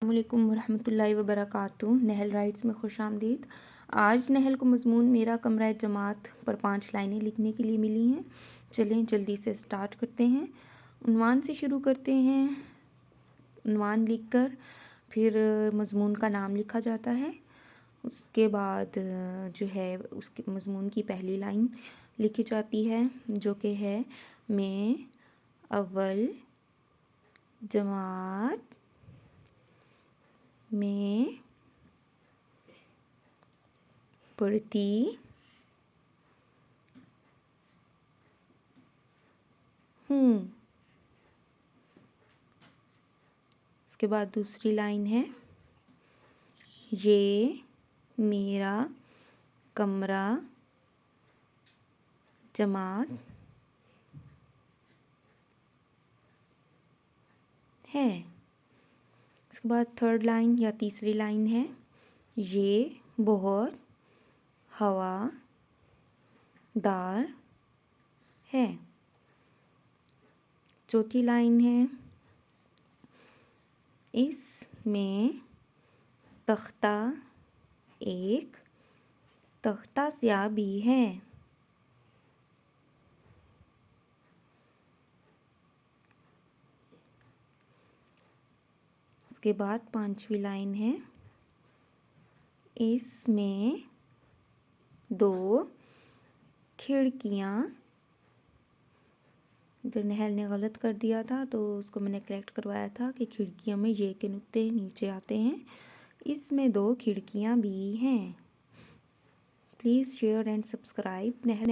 अस्सलामुअलैकुम वरहमतुल्लाहि वबरकातुहू। नहल राइट्स में खुश आमदीद। आज नहल को मज़मून मेरा कमरा जमात पर 5 लाइनें लिखने के लिए मिली हैं। चलें जल्दी से स्टार्ट करते हैं। उन्वान से शुरू करते हैं। उन्वान लिखकर फिर मज़मून का नाम लिखा जाता है। उसके बाद जो है उसके मज़मून की पहली लाइन लिखी जाती है जो कि है मैं अव्वल जमात में पढ़ती हूँ। इसके बाद दूसरी लाइन है ये मेरा कमरा जमात है। इसके बाद थर्ड लाइन या तीसरी लाइन है ये बहुत हवादार है। चौथी लाइन है इसमें तख्ता एक तख्ता स्याह भी है। इसके बाद पांचवी लाइन है इसमें 2 खिड़कियाँ। इधर नहल ने गलत कर दिया था तो उसको मैंने करेक्ट करवाया था कि खिड़कियों में ये के नुक्ते नीचे आते हैं। इसमें 2 खिड़कियाँ भी हैं। Please share and subscribe. नहल